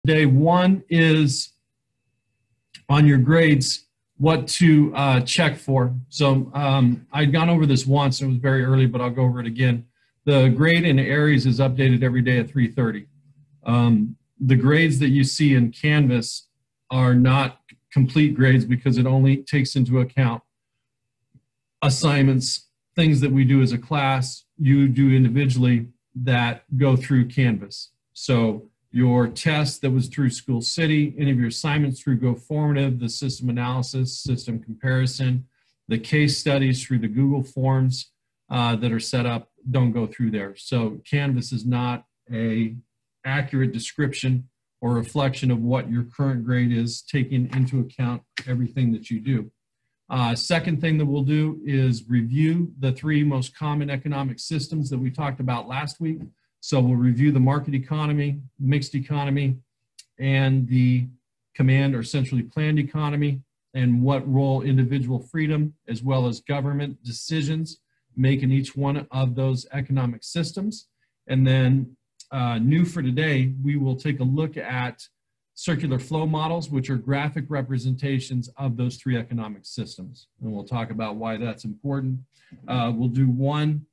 Day one is on your grades, what to check for. So I'd gone over this once, it was very early, but I'll go over it again. The grade in Aries is updated every day at 3:30. The grades that you see in Canvas are not complete grades because it only takes into account assignments, things that we do as a class, you do individually that go through Canvas. So your test that was through School City, any of your assignments through GoFormative, the system analysis, system comparison, the case studies through the Google Forms that are set up don't go through there. So Canvas is not an accurate description or reflection of what your current grade is, taking into account everything that you do. Second thing that we'll do is review the three most common economic systems that we talked about last week. So we'll review the market economy, mixed economy, and the command or centrally planned economy, and what role individual freedom as well as government decisions make in each one of those economic systems. And then new for today, we will take a look at circular flow models, which are graphic representations of those three economic systems. And we'll talk about why that's important. We'll do one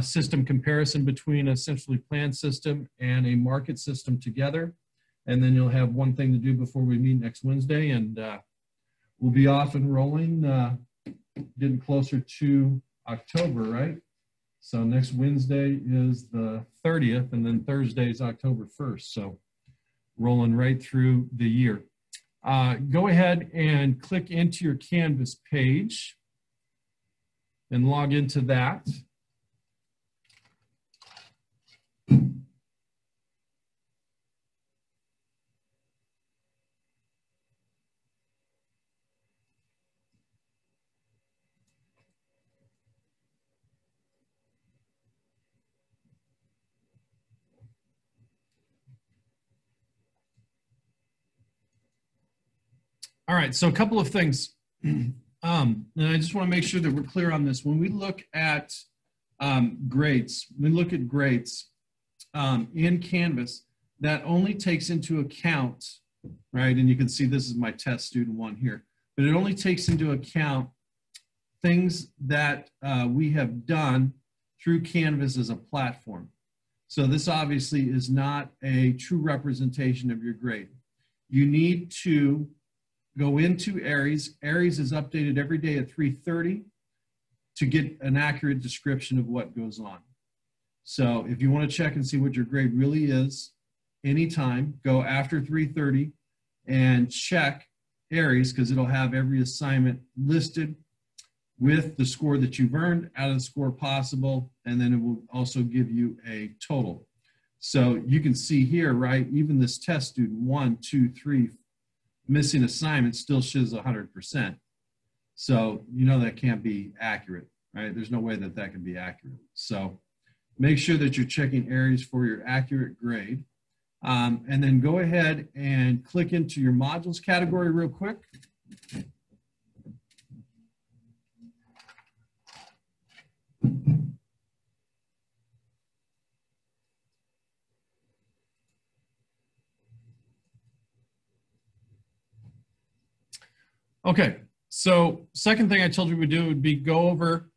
system comparison between a centrally planned system and a market system together. And then you'll have one thing to do before we meet next Wednesday, and we'll be off and rolling, getting closer to October, right? So next Wednesday is the 30th, and then Thursday is October 1st. So rolling right through the year. Go ahead and click into your Canvas page and log into that. All right, so a couple of things. And I just want to make sure that we're clear on this. When we look at grades, in Canvas, that only takes into account, right? And you can see this is my test student one here, but it only takes into account things that we have done through Canvas as a platform. So this obviously is not a true representation of your grade. You need to go into Aries. Aries is updated every day at 3:30 to get an accurate description of what goes on. So if you want to check and see what your grade really is, anytime, go after 3:30 and check Aries, because it'll have every assignment listed with the score that you've earned out of the score possible, and then it will also give you a total. So you can see here, right, even this test student, 1, 2, 3, missing assignment still shows 100%. So you know that can't be accurate, right? There's no way that that can be accurate. So make sure that you're checking Aries for your accurate grade. And then go ahead and click into your modules category real quick. Okay, so second thing I told you we'd do would be go over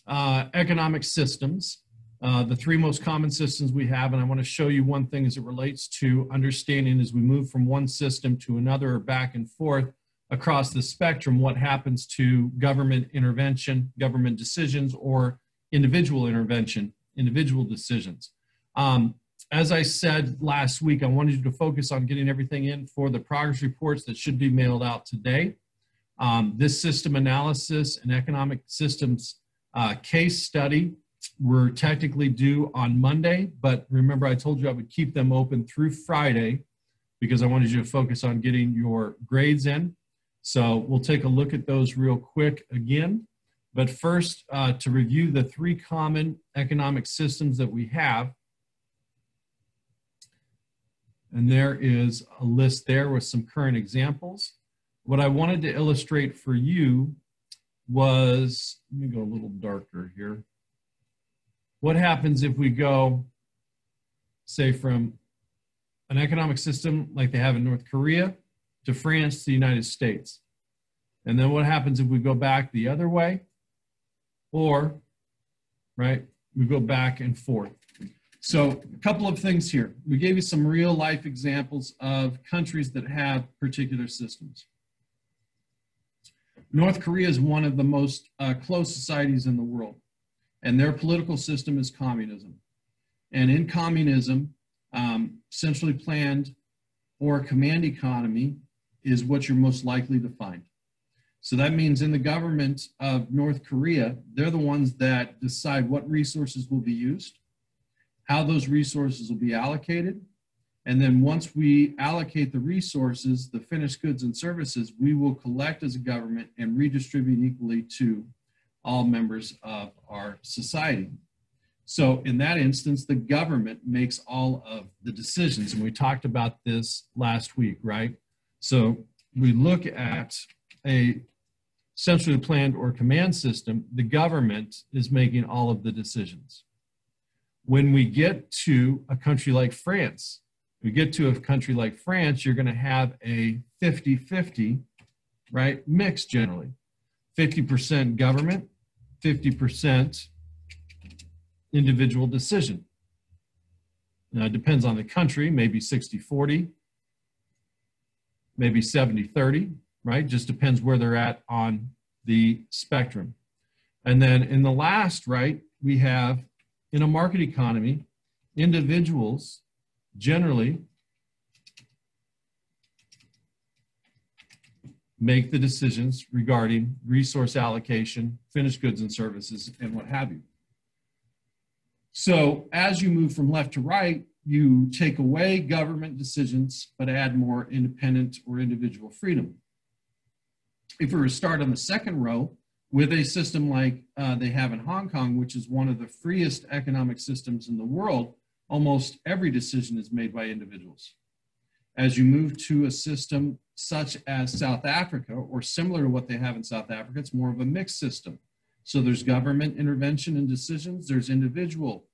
economic systems, the three most common systems we have, and I want to show you one thing as it relates to understanding as we move from one system to another or back and forth across the spectrum, what happens to government intervention, government decisions, or individual intervention, individual decisions. As I said last week, I wanted you to focus on getting everything in for the progress reports that should be mailed out today. This system analysis and economic systems case study were technically due on Monday, but remember I told you I would keep them open through Friday because I wanted you to focus on getting your grades in. So we'll take a look at those real quick again. But first, to review the three common economic systems that we have. And there is a list there with some current examples. What I wanted to illustrate for you was, let me go a little darker here. What happens if we go, say, from an economic system like they have in North Korea to France to the United States. And then what happens if we go back the other way? Or, right, we go back and forth. So a couple of things here. We gave you some real life examples of countries that have particular systems. North Korea is one of the most closed societies in the world, and their political system is communism. And in communism, centrally planned or command economy is what you're most likely to find. So that means in the government of North Korea, they're the ones that decide what resources will be used, how those resources will be allocated, and then once we allocate the resources, the finished goods and services, we will collect as a government and redistribute equally to all members of our society. So in that instance, the government makes all of the decisions, and we talked about this last week, right? So we look at a centrally planned or command system, the government is making all of the decisions. When we get to a country like France, you're going to have a 50-50, right, mix generally. 50% government, 50% individual decision. Now, it depends on the country, maybe 60-40, maybe 70-30, right? Just depends where they're at on the spectrum. And then in the last, right, we have in a market economy, individuals generally make the decisions regarding resource allocation, finished goods and services, and what have you. So as you move from left to right, you take away government decisions, but add more independent or individual freedom. If we were to start on the second row with a system like they have in Hong Kong, which is one of the freest economic systems in the world, almost every decision is made by individuals. As you move to a system such as South Africa, or similar to what they have in South Africa, it's more of a mixed system. So there's government intervention and decisions, there's individual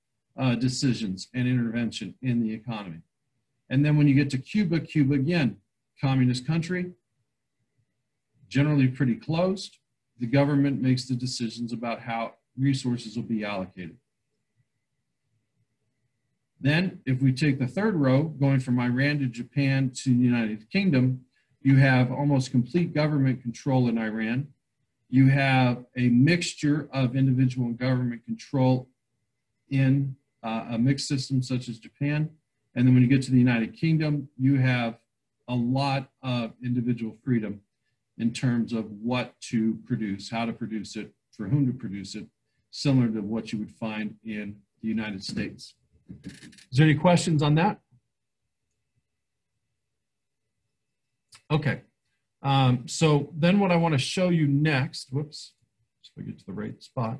decisions and intervention in the economy. And then when you get to Cuba, Cuba again, communist country, generally pretty closed. The government makes the decisions about how resources will be allocated. Then, if we take the third row, going from Iran to Japan to the United Kingdom, you have almost complete government control in Iran. You have a mixture of individual and government control in a mixed system such as Japan. And then when you get to the United Kingdom, you have a lot of individual freedom in terms of what to produce, how to produce it, for whom to produce it, similar to what you would find in the United States. Is there any questions on that? Okay. So then what I want to show you next, whoops, so I get to the right spot,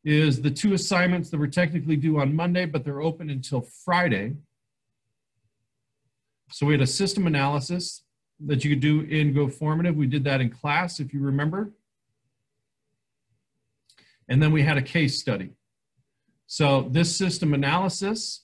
is the two assignments that were technically due on Monday, but they're open until Friday. So we had a system analysis that you could do in GoFormative. We did that in class, if you remember. And then we had a case study. So this system analysis,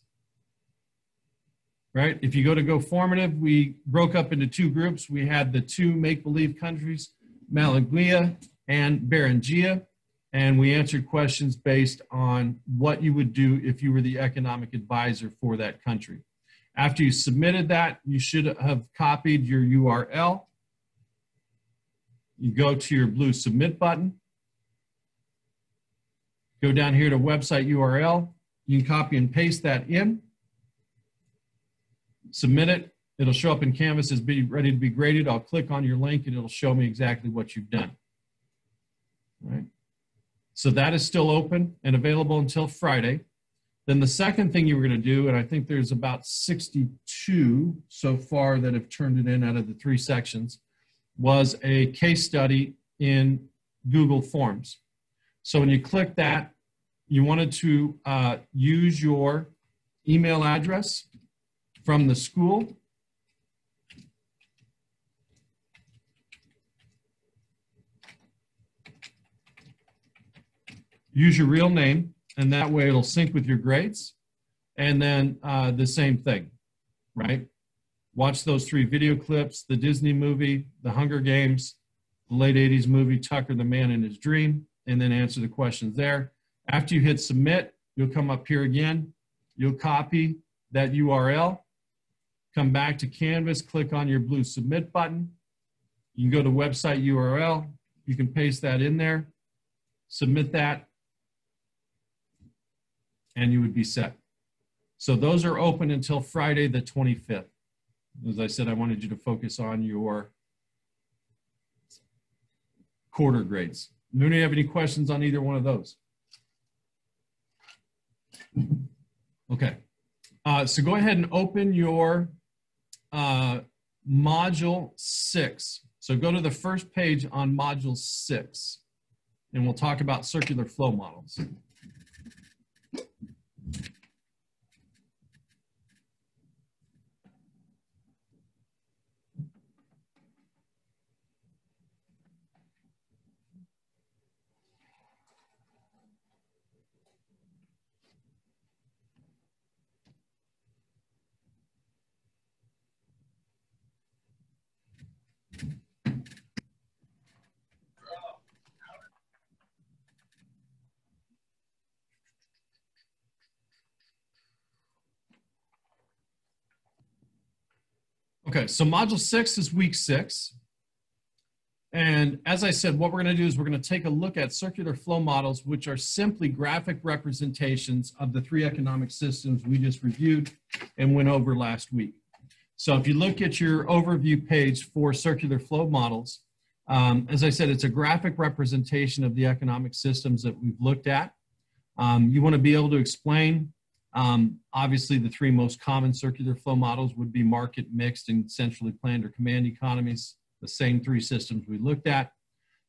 right? If you go to GoFormative, we broke up into two groups. We had the two make-believe countries, Malaguia and Beringia, and we answered questions based on what you would do if you were the economic advisor for that country. After you submitted that, you should have copied your URL. You go to your blue submit button. Go down here to website URL. You can copy and paste that in. Submit it. It'll show up in Canvas as being ready to be graded. I'll click on your link and it'll show me exactly what you've done. All right. So that is still open and available until Friday. Then the second thing you were going to do, and I think there's about 62 so far that have turned it in out of the 3 sections, was a case study in Google Forms. So when you click that, you wanted to use your email address from the school. Use your real name, and that way it'll sync with your grades. And then the same thing. right? Watch those 3 video clips, the Disney movie, the Hunger Games, the late 80s movie, Tucker, the Man in His Dream, and then answer the questions there. After you hit submit, you'll come up here again. You'll copy that URL, come back to Canvas, click on your blue submit button. You can go to website URL. You can paste that in there, submit that, and you would be set. So those are open until Friday the 25th. As I said, I wanted you to focus on your quarter grades. Do you have any questions on either one of those? Okay. So go ahead and open your module 6. So go to the first page on module 6, and we'll talk about circular flow models. Okay, so module 6 is week 6. And as I said, what we're going to do is we're going to take a look at circular flow models, which are simply graphic representations of the 3 economic systems we just reviewed and went over last week. So if you look at your overview page for circular flow models, as I said, it's a graphic representation of the economic systems that we've looked at. You want to be able to explain, obviously the 3 most common circular flow models would be market, mixed, and centrally planned or command economies, the same 3 systems we looked at.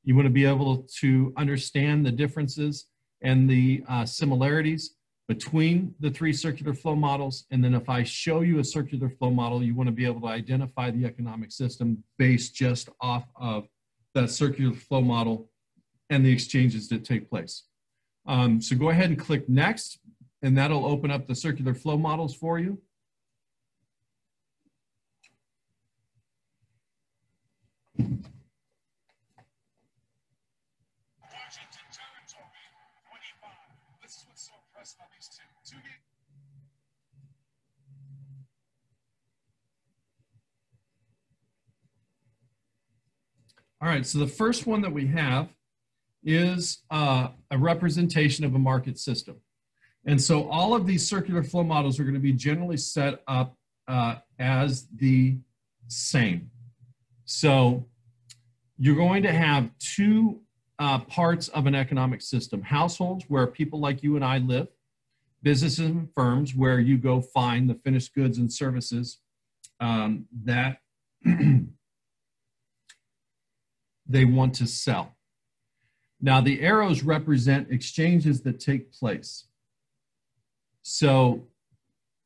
You want to be able to understand the differences and the similarities between the 3 circular flow models. And then if I show you a circular flow model, you want to be able to identify the economic system based just off of that circular flow model and the exchanges that take place. So go ahead and click next, and that'll open up the circular flow models for you. Washington territory, 25. This is what's so impressive about these two. All right, so the first one that we have is a representation of a market system. And so all of these circular flow models are going to be generally set up as the same. So you're going to have 2 parts of an economic system: households, where people like you and I live; businesses and firms, where you go find the finished goods and services that they want to sell. Now, the arrows represent exchanges that take place. So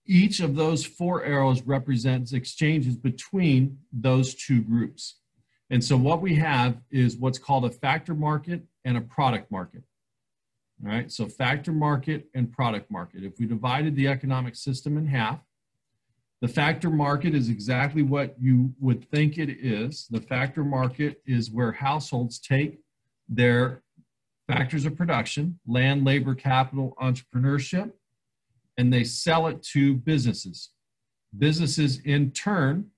each of those 4 arrows represents exchanges between those 2 groups. And so what we have is what's called a factor market and a product market. All right, so factor market and product market. If we divided the economic system in half, the factor market is exactly what you would think it is. The factor market is where households take their factors of production, land, labor, capital, entrepreneurship, and they sell it to businesses. Businesses in turn,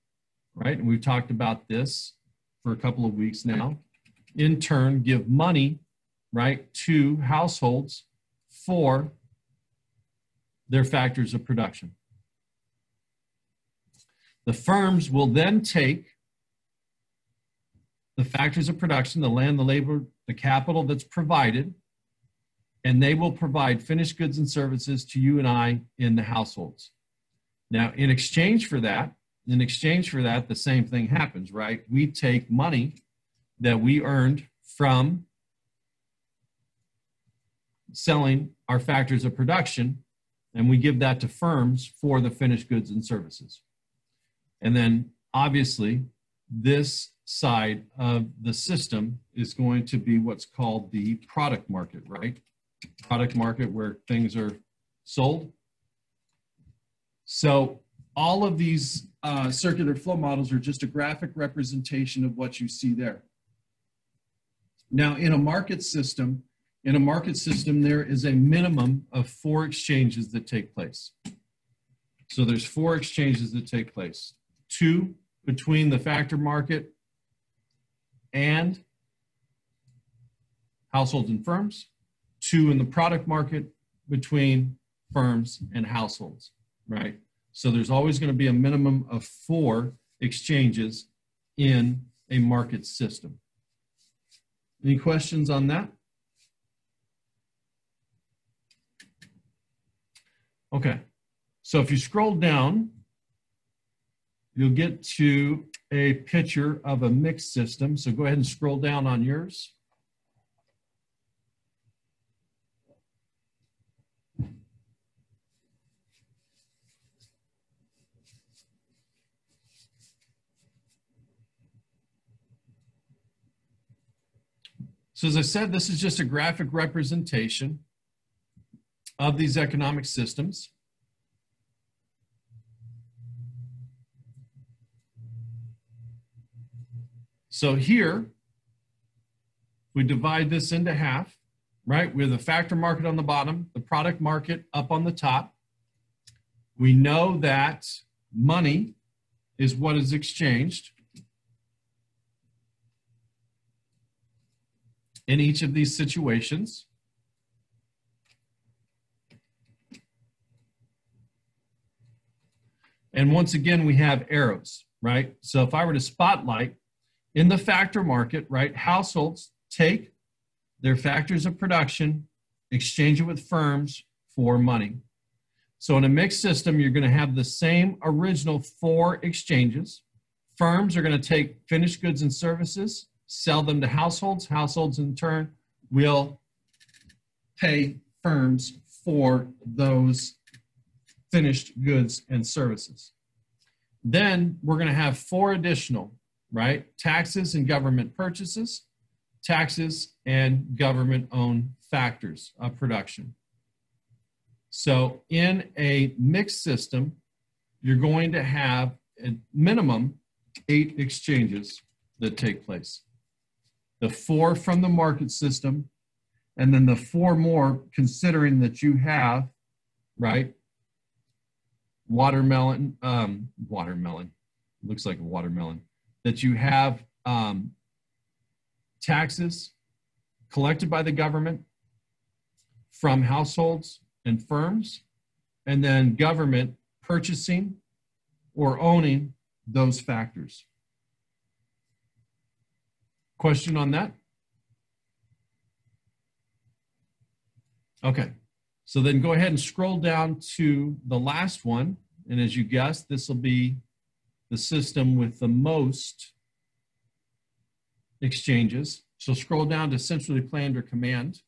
right, and we've talked about this for a couple of weeks now, in turn give money, right, to households for their factors of production. The firms will then take the factors of production, the land, the labor, the capital that's provided, and they will provide finished goods and services to you and I in the households. Now, in exchange for that, the same thing happens, right? We take money that we earned from selling our factors of production, and we give that to firms for the finished goods and services. And then obviously this side of the system is going to be what's called the product market, right? Product market, where things are sold. So all of these circular flow models are just a graphic representation of what you see there. Now, in a market system, there is a minimum of 4 exchanges that take place. So there's 4 exchanges that take place. 2 between the factor market and households and firms. 2 in the product market between firms and households, right? So there's always going to be a minimum of 4 exchanges in a market system. Any questions on that? Okay, so if you scroll down, you'll get to a picture of a mixed system. So go ahead and scroll down on yours. So as I said, this is just a graphic representation of these economic systems. So here, we divide this into half, right? We have the factor market on the bottom, the product market up on the top. We know that money is what is exchanged in each of these situations. And once again, we have arrows, right? So if I were to spotlight in the factor market, right, households take their factors of production, exchange it with firms for money. So in a mixed system, you're going to have the same original 4 exchanges. Firms are going to take finished goods and services, sell them to households. Households in turn will pay firms for those finished goods and services. Then we're going to have 4 additional, right? Taxes and government purchases, taxes and government-owned factors of production. So in a mixed system, you're going to have a minimum 8 exchanges that take place. The 4 from the market system, and then the 4 more considering that you have, right, watermelon, looks like a watermelon, that you have taxes collected by the government from households and firms, and then government purchasing or owning those factors. Question on that? Okay, so then go ahead and scroll down to the last one. And as you guessed, this will be the system with the most exchanges. So scroll down to centrally planned or command.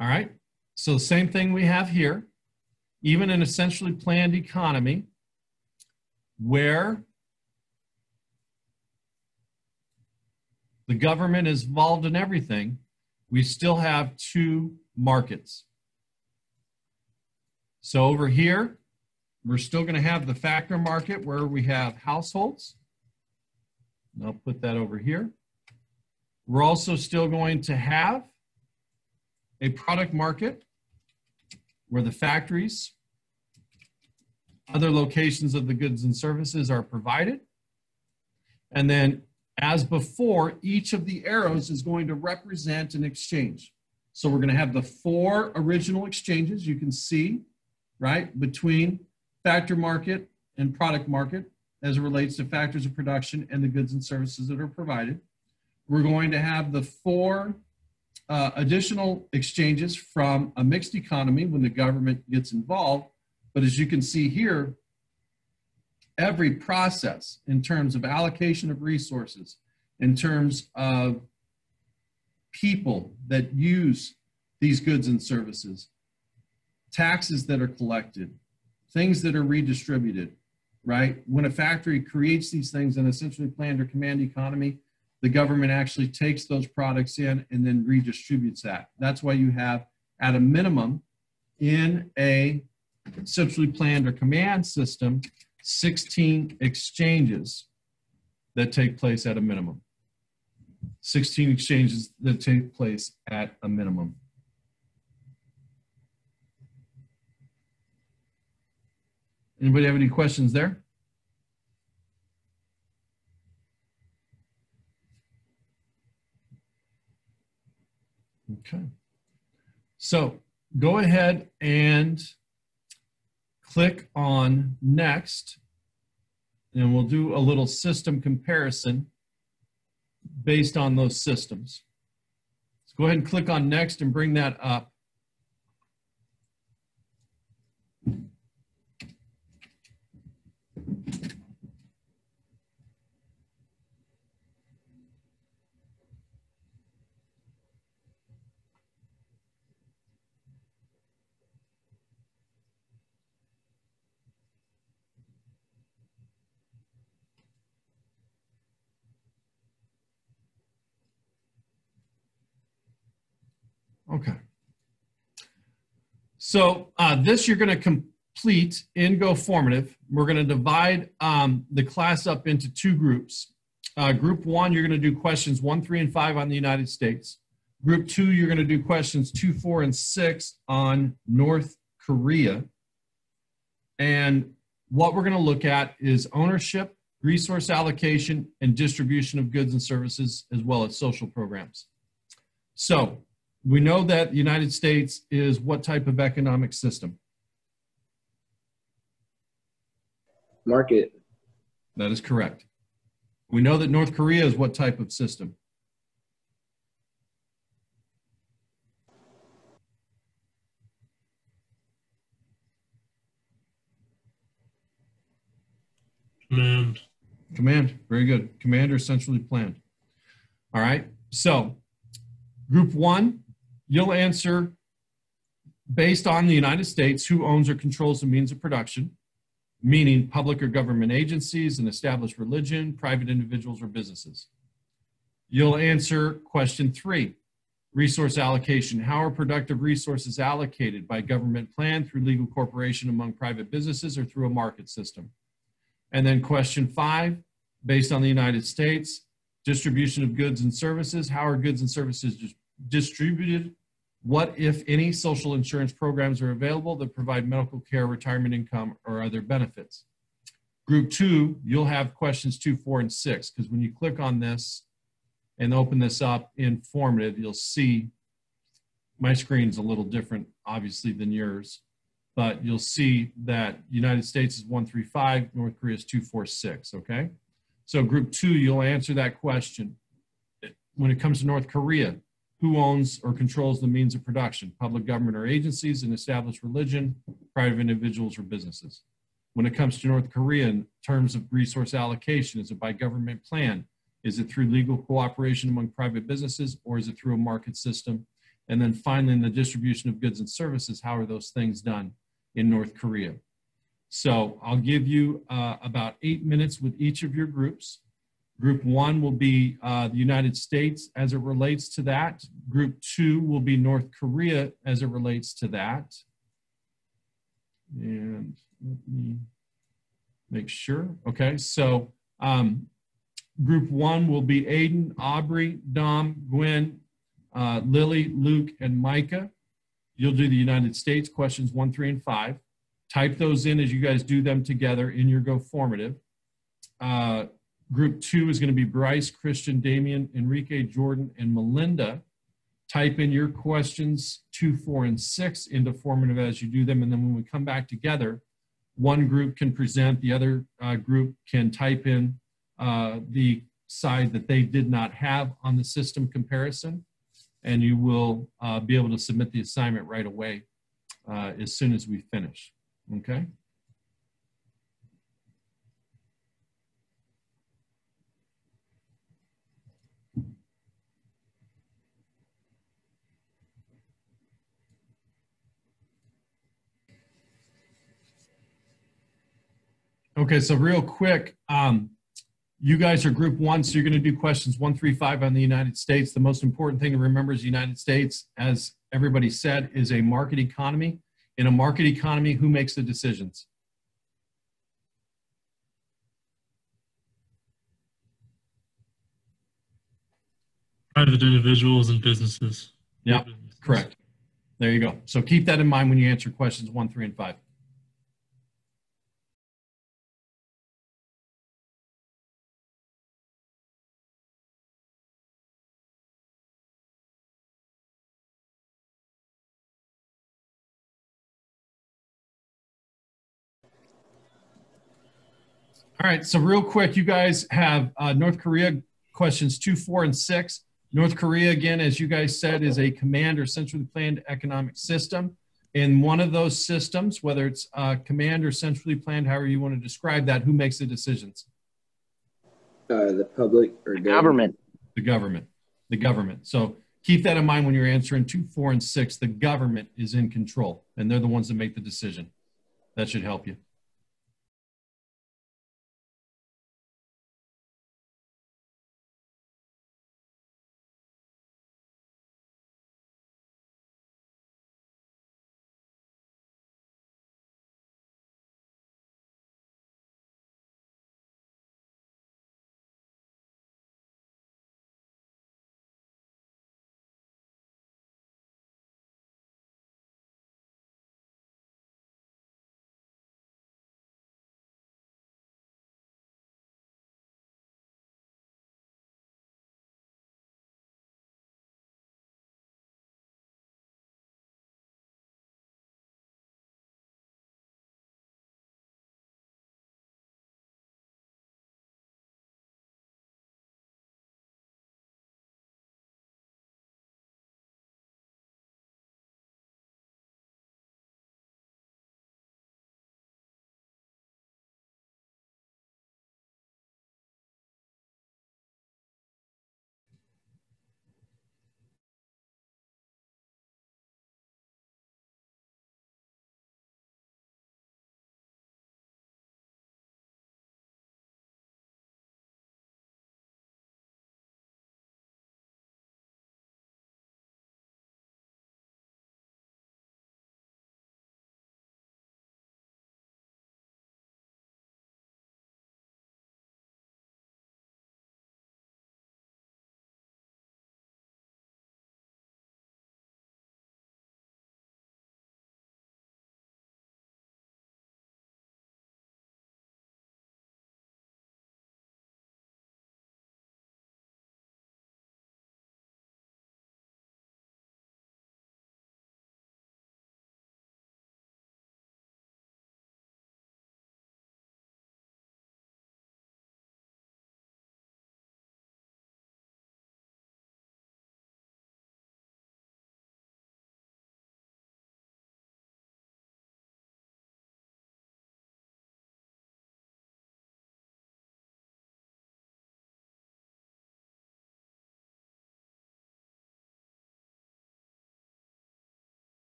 All right, so same thing we have here. Even in a centrally planned economy where the government is involved in everything, we still have 2 markets. So over here, we're still going to have the factor market where we have households. And I'll put that over here. We're also still going to have a product market where the factories, other locations of the goods and services are provided. And then as before, each of the arrows is going to represent an exchange. So we're going to have the 4 original exchanges you can see, right, between factor market and product market as it relates to factors of production and the goods and services that are provided. We're going to have the 4 additional exchanges from a mixed economy when the government gets involved. But as you can see here, every process in terms of allocation of resources, in terms of people that use these goods and services, taxes that are collected, things that are redistributed, right? When a factory creates these things in a centrally planned or command economy, the government actually takes those products in and then redistributes that. That's why you have, at a minimum, in a centrally planned or command system, 16 exchanges that take place at a minimum. 16 exchanges that take place at a minimum. Anybody have any questions there? Okay. So go ahead and click on next, and we'll do a little system comparison based on those systems. So go ahead and click on next and bring that up. Okay. So this you're going to complete in GoFormative. We're going to divide the class up into two groups. Group 1, you're going to do questions 1, 3, and 5 on the United States. Group 2, you're going to do questions 2, 4, and 6 on North Korea. And what we're going to look at is ownership, resource allocation, and distribution of goods and services, as well as social programs. So we know that the United States is what type of economic system? Market. That is correct. We know that North Korea is what type of system? Command. Command. Very good. Command or centrally planned. All right. So group 1, you'll answer based on the United States, who owns or controls the means of production, meaning public or government agencies, an established religion, private individuals, or businesses. You'll answer question 3, resource allocation. How are productive resources allocated by government plan, through legal corporation, among private businesses, or through a market system? And then question 5, based on the United States, distribution of goods and services. How are goods and services distributed? What, if any, social insurance programs are available that provide medical care, retirement income, or other benefits? Group 2, you'll have questions 2, 4, and 6, because when you click on this and open this up in Formative, you'll see my screen's a little different, obviously, than yours, but you'll see that United States is 1, 3, 5, North Korea is 2, 4, 6, okay? So group 2, you'll answer that question. When it comes to North Korea, who owns or controls the means of production? Public government or agencies, an established religion, private individuals, or businesses. When it comes to North Korea, in terms of resource allocation, is it by government plan? Is it through legal cooperation among private businesses, or is it through a market system? And then finally, in the distribution of goods and services, how are those things done in North Korea? So I'll give you about 8 minutes with each of your groups. Group 1 will be the United States as it relates to that. Group 2 will be North Korea as it relates to that. And let me make sure. Okay, so group 1 will be Aiden, Aubrey, Dom, Gwen, Lily, Luke, and Micah. You'll do the United States questions 1, 3, and 5. Type those in as you guys do them together in your GoFormative. Group 2 is going to be Bryce, Christian, Damian, Enrique, Jordan, and Melinda. Type in your questions 2, 4, and 6 into Formative as you do them. And then when we come back together, one group can present, the other group can type in the side that they did not have on the system comparison. And you will be able to submit the assignment right away as soon as we finish. Okay? Okay, so real quick, you guys are group one, so you're going to do questions 1 through 5 on the United States. The most important thing to remember is the United States, as everybody said, is a market economy. In a market economy, who makes the decisions? Private individuals and businesses. Yeah, correct. There you go. So keep that in mind when you answer questions 1, 3, and 5. All right, so real quick, you guys have North Korea questions 2, 4, and 6. North Korea, again, as you guys said, is a command or centrally planned economic system. In one of those systems, whether it's command or centrally planned, however you want to describe that, who makes the decisions? The public or Government. The government. The government. So keep that in mind when you're answering 2, 4, and 6. The government is in control, and they're the ones that make the decision. That should help you.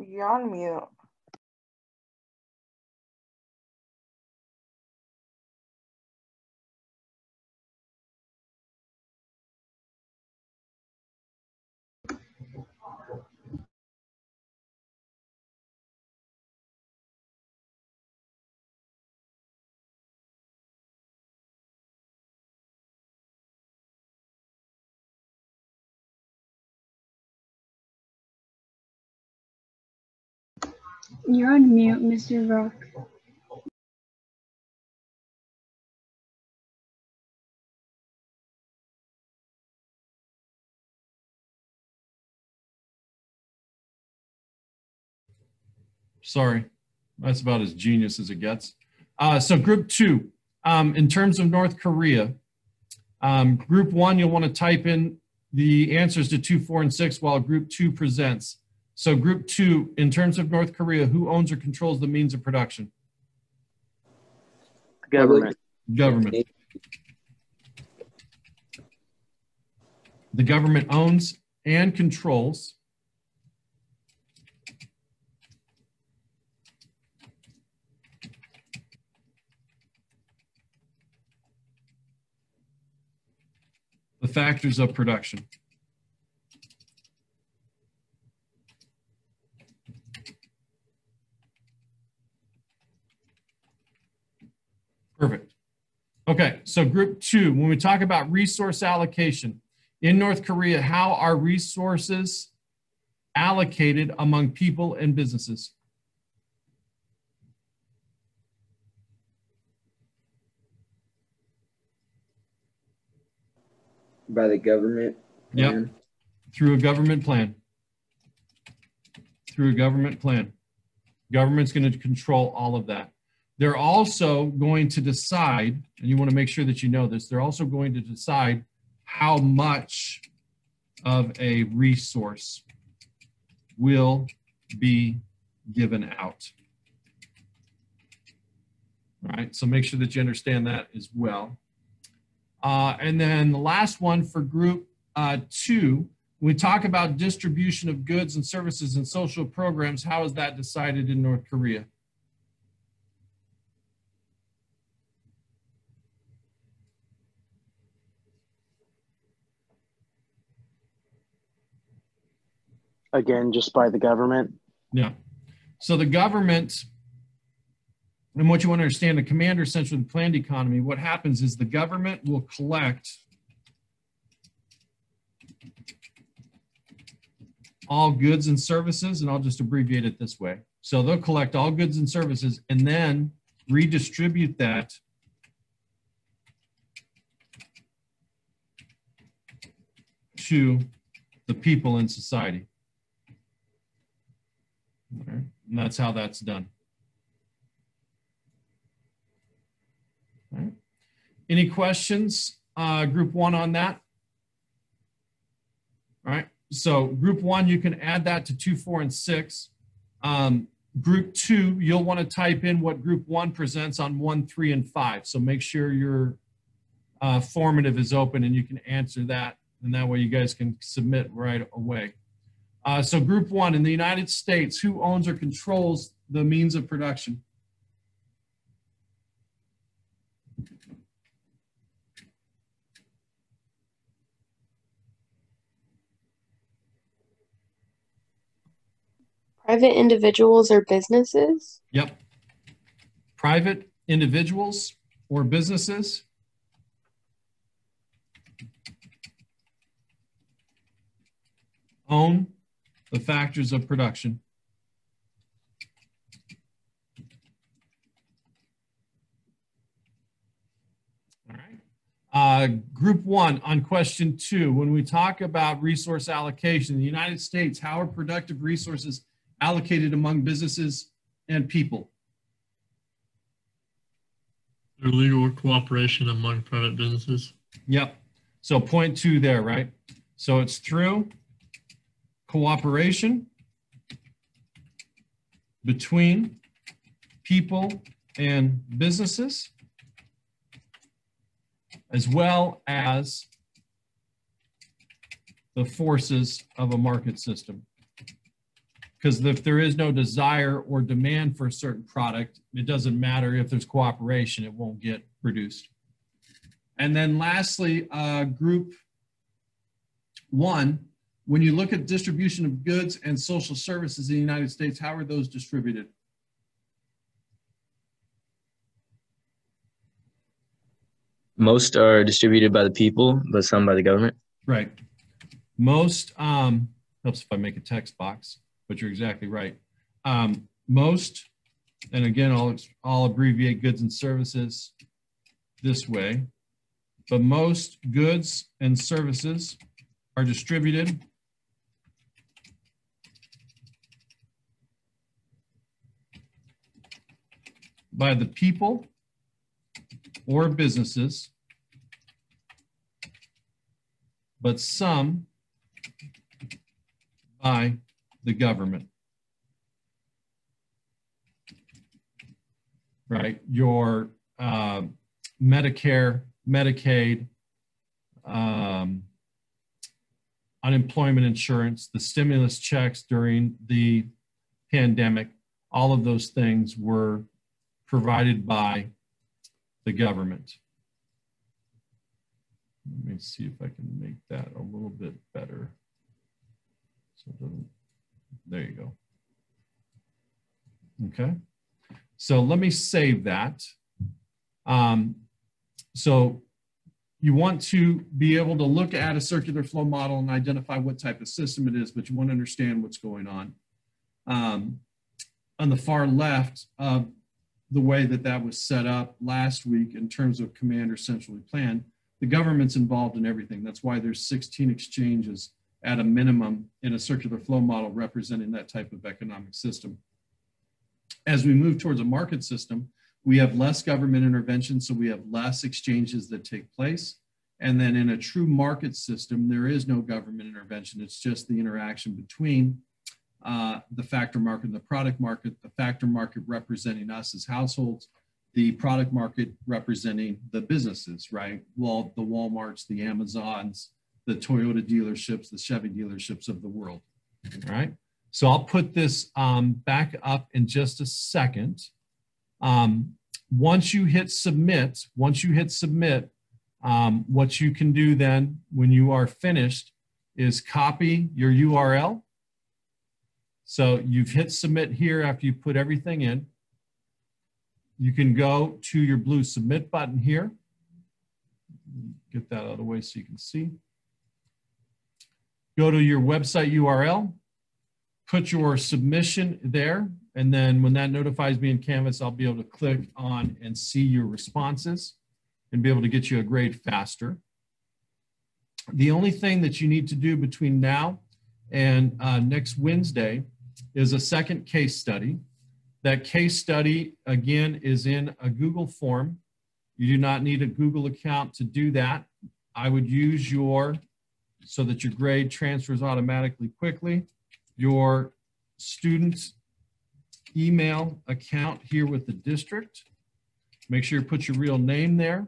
You're on mute. You're on mute, Mr. Rock. Sorry, that's about as genius as it gets. So group 2, in terms of North Korea, group 1, you'll want to type in the answers to 2, 4, and 6 while group 2 presents. So group 2, in terms of North Korea, who owns or controls the means of production? Government. Government. The government owns and controls the factors of production. Perfect. Okay, so group 2, when we talk about resource allocation, in North Korea, how are resources allocated among people and businesses? By the government. Yep. Through a government plan. Through a government plan. Government's going to control all of that. They're also going to decide, and you want to make sure that you know this, they're also going to decide how much of a resource will be given out. All right, so make sure that you understand that as well. And then the last one for group 2, when we talk about distribution of goods and services and social programs, how is that decided in North Korea? Again, just by the government. Yeah. So the government, and what you want to understand, the commander centrally planned economy, what happens is the government will collect all goods and services, and I'll just abbreviate it this way. So they'll collect all goods and services and then redistribute that to the people in society. All right. And that's how that's done. All right. Any questions, group 1 on that? All right. So group 1, you can add that to 2, 4, and 6. Group 2, you'll want to type in what group 1 presents on 1, 3, and 5. So make sure your formative is open and you can answer that. And that way you guys can submit right away. So group 1, in the United States, who owns or controls the means of production? Private individuals or businesses? Yep. Private individuals or businesses own the factors of production. All right. Group 1 on question 2, when we talk about resource allocation in the United States, how are productive resources allocated among businesses and people? Through legal cooperation among private businesses. Yep. So point 2 there, right? So it's through cooperation between people and businesses, as well as the forces of a market system. Because if there is no desire or demand for a certain product, it doesn't matter if there's cooperation, it won't get produced. And then lastly, group 1, when you look at distribution of goods and social services in the United States, how are those distributed? Most are distributed by the people, but some by the government. Right. Most, helps if I make a text box, but you're exactly right. Most, and again, I'll abbreviate goods and services this way, but most goods and services are distributed by the people or businesses, but some by the government. Right? Your Medicare, Medicaid, unemployment insurance, the stimulus checks during the pandemic, all of those things were provided by the government. Let me see if I can make that a little bit better. So it doesn't, there you go. Okay. So let me save that. So you want to be able to look at a circular flow model and identify what type of system it is, but you want to understand what's going on. On the far left, the way that was set up last week in terms of command or centrally planned, the government's involved in everything. That's why there's 16 exchanges at a minimum in a circular flow model representing that type of economic system. As we move towards a market system, we have less government intervention, so we have less exchanges that take place. And then in a true market system, there is no government intervention. It's just the interaction between the factor market and the product market, the factor market representing us as households, the product market representing the businesses, right? Well, the Walmarts, the Amazons, the Toyota dealerships, the Chevy dealerships of the world, all right? So I'll put this back up in just a second. Once you hit submit, what you can do then when you are finished is copy your URL. So you've hit submit here after you put everything in. You can go to your blue submit button here. Get that out of the way so you can see. Go to your website URL, put your submission there, and then when that notifies me in Canvas, I'll be able to click on and see your responses and be able to get you a grade faster. The only thing that you need to do between now and next Wednesday is a second case study. That case study, again, is in a Google form. You do not need a Google account to do that. I would use so that your grade transfers automatically quickly, your student email account here with the district. Make sure you put your real name there.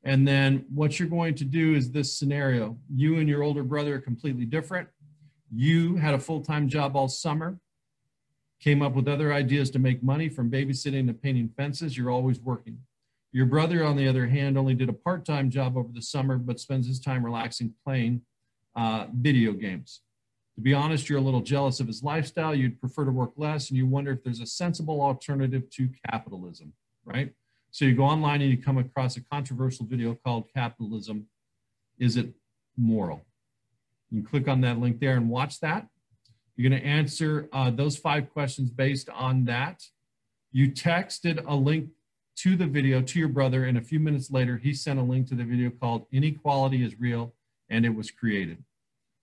And then what you're going to do is this scenario. You and your older brother are completely different. You had a full-time job all summer, came up with other ideas to make money from babysitting to painting fences. You're always working. Your brother, on the other hand, only did a part-time job over the summer, but spends his time relaxing playing video games. To be honest, you're a little jealous of his lifestyle. You'd prefer to work less, and you wonder if there's a sensible alternative to capitalism, right? So you go online and you come across a controversial video called Capitalism, Is It Moral? You can click on that link there and watch that. You're going to answer those 5 questions based on that. You texted a link to the video to your brother, and a few minutes later, he sent a link to the video called Inequality is Real, and it was created.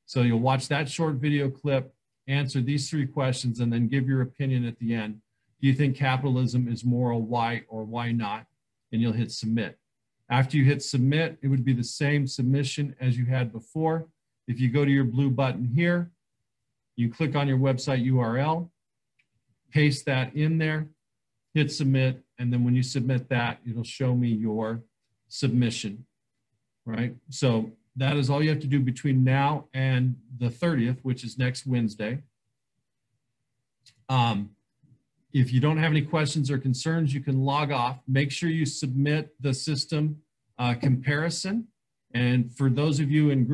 So you'll watch that short video clip, answer these 3 questions, and then give your opinion at the end. Do you think capitalism is moral? Why or why not? And you'll hit submit. After you hit submit, it would be the same submission as you had before. If you go to your blue button here, you click on your website URL, paste that in there, hit submit, and then when you submit that, it'll show me your submission, right? So that is all you have to do between now and the 30th, which is next Wednesday. If you don't have any questions or concerns, you can log off. Make sure you submit the system comparison. And for those of you in group